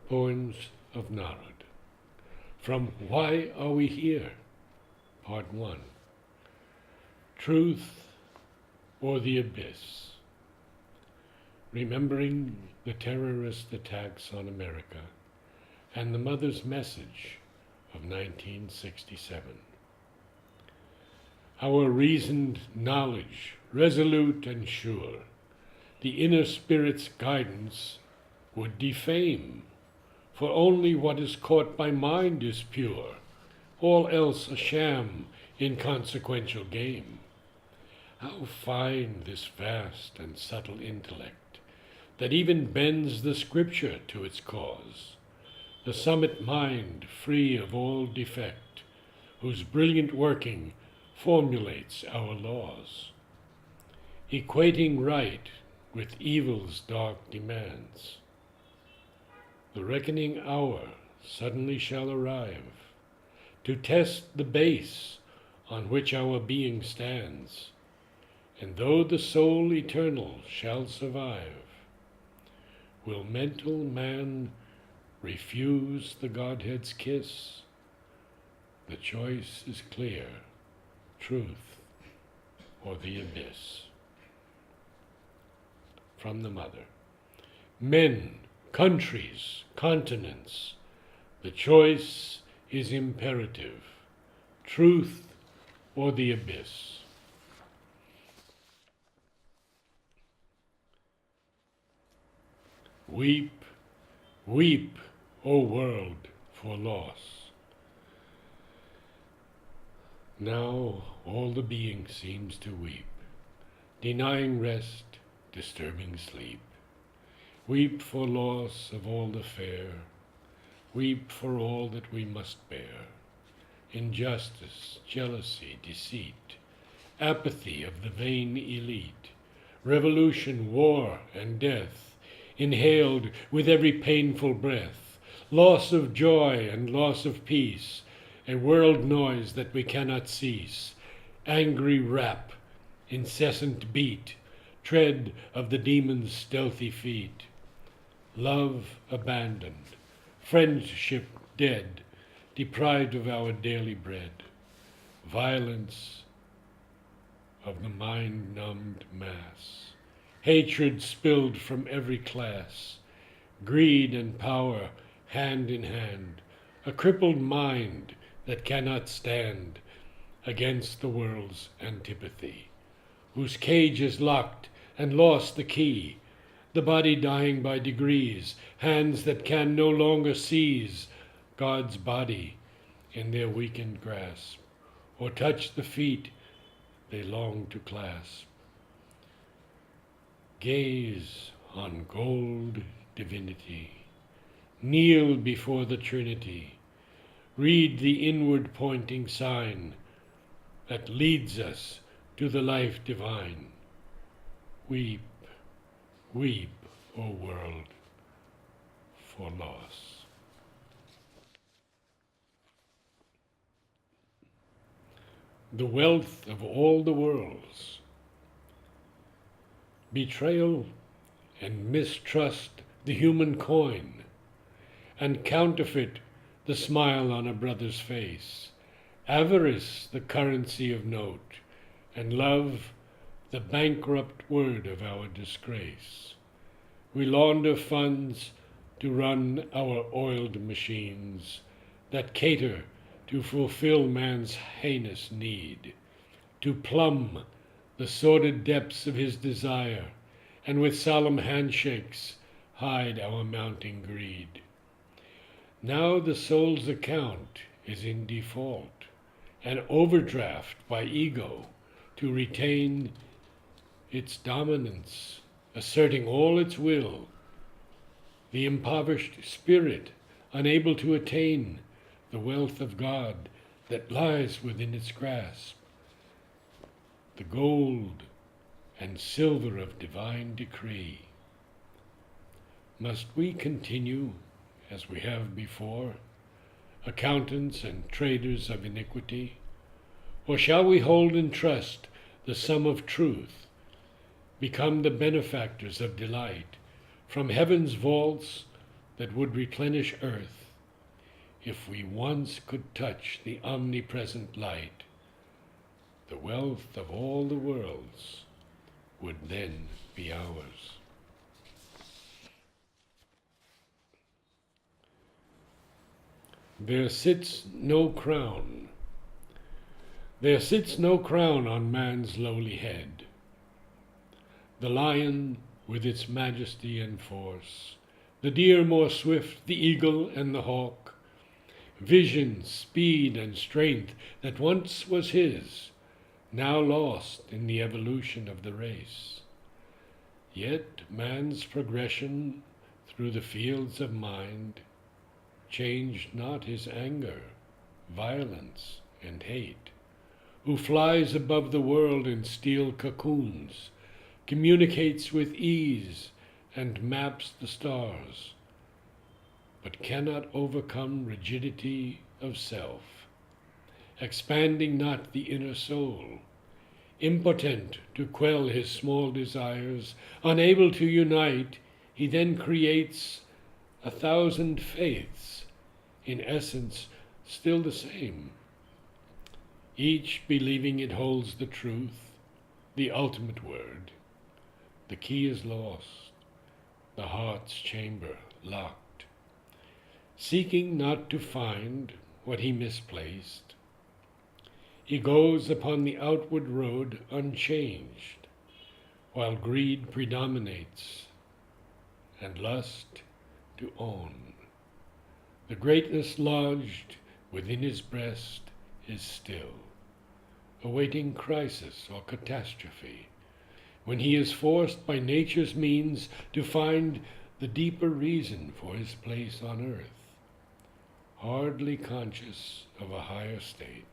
Poems of Narad. From Why Are We Here? Part 1. Truth or the Abyss. Remembering the terrorist attacks on America and the Mother's Message of 1967. Our reasoned knowledge, resolute and sure, the inner spirit's guidance would defame, for only what is caught by mind is pure, all else a sham, inconsequential game. How fine this vast and subtle intellect, that even bends the scripture to its cause, the summit mind free of all defect, whose brilliant working formulates our laws, equating right with evil's dark demands. The reckoning hour suddenly shall arrive, to test the base on which our being stands, and though the soul eternal shall survive, will mental man refuse the Godhead's kiss? The choice is clear, truth or the abyss. From the Mother. Men, countries, continents, the choice is imperative, truth or the abyss. Weep, weep, O world, for loss. Now all the being seems to weep, denying rest, disturbing sleep. Weep for loss of all the fair, weep for all that we must bear. Injustice, jealousy, deceit, apathy of the vain elite, revolution, war, and death, inhaled with every painful breath, loss of joy and loss of peace, a world noise that we cannot cease, angry rap, incessant beat, tread of the demon's stealthy feet, love abandoned, friendship dead, deprived of our daily bread, violence of the mind-numbed mass, hatred spilled from every class, greed and power hand in hand, a crippled mind that cannot stand against the world's antipathy, whose cage is locked and lost the key, the body dying by degrees, hands that can no longer seize God's body in their weakened grasp, or touch the feet they long to clasp. Gaze on gold divinity, kneel before the Trinity, read the inward pointing sign that leads us to the life divine. Weep, weep, O world, for loss. The wealth of all the worlds. Betrayal and mistrust the human coin, and counterfeit the smile on a brother's face, avarice the currency of note, and love the bankrupt word of our disgrace. We launder funds to run our oiled machines that cater to fulfill man's heinous need, to plumb the sordid depths of his desire, and with solemn handshakes hide our mounting greed. Now the soul's account is in default, an overdraft by ego to retain its dominance, asserting all its will. The impoverished spirit, unable to attain the wealth of God that lies within its grasp, the gold and silver of divine decree. Must we continue as we have before, accountants and traders of iniquity? Or shall we hold in trust the sum of truth, become the benefactors of delight, from heaven's vaults that would replenish earth, if we once could touch the omnipresent light, the wealth of all the worlds would then be ours. There sits no crown. There sits no crown on man's lowly head. The lion with its majesty and force, the deer more swift, the eagle and the hawk, vision, speed, and strength that once was his, now lost in the evolution of the race. Yet man's progression through the fields of mind changed not his anger, violence, and hate, who flies above the world in steel cocoons, communicates with ease, and maps the stars, but cannot overcome rigidity of self, expanding not the inner soul, impotent to quell his small desires, unable to unite, he then creates 1,000 faiths, in essence still the same, each believing it holds the truth, the ultimate word. The key is lost, the heart's chamber locked, seeking not to find what he misplaced. He goes upon the outward road unchanged, while greed predominates and lust to own. The greatness lodged within his breast is still, awaiting crisis or catastrophe, when he is forced by nature's means to find the deeper reason for his place on earth, hardly conscious of a higher state,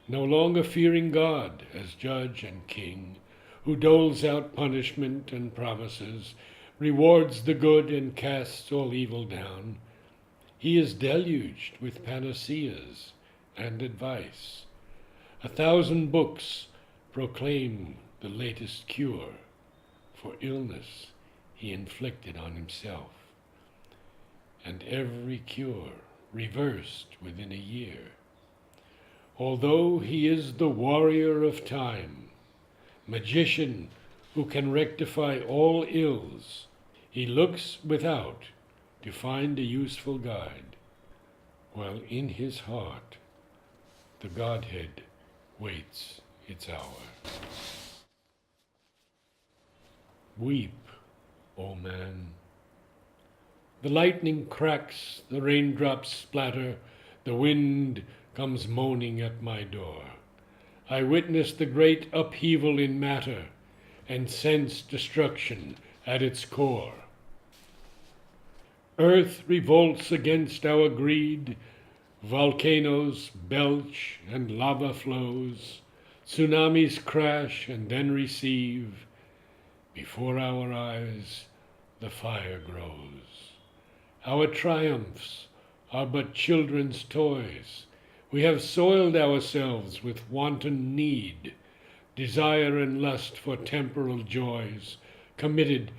no longer fearing God as judge and king, who doles out punishment and promises, rewards the good and casts all evil down. He is deluged with panaceas and advice. 1,000 books proclaim the latest cure for illness he inflicted on himself, and every cure reversed within a year. Although he is the warrior of time, magician who can rectify all ills, he looks without to find a useful guide, while in his heart the Godhead waits its hour. Weep, O man. The lightning cracks, the raindrops splatter, the wind comes moaning at my door. I witness the great upheaval in matter and sense destruction at its core. Earth revolts against our greed, volcanoes belch and lava flows, tsunamis crash and then receive. Before our eyes the fire grows. Our triumphs are but children's toys. We have soiled ourselves with wanton need, desire and lust for temporal joys, committed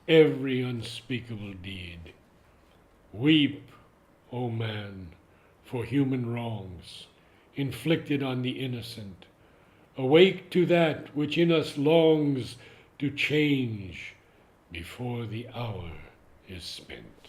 every unspeakable deed. Weep, O man, for human wrongs inflicted on the innocent. Awake to that which in us longs to change before the hour is spent.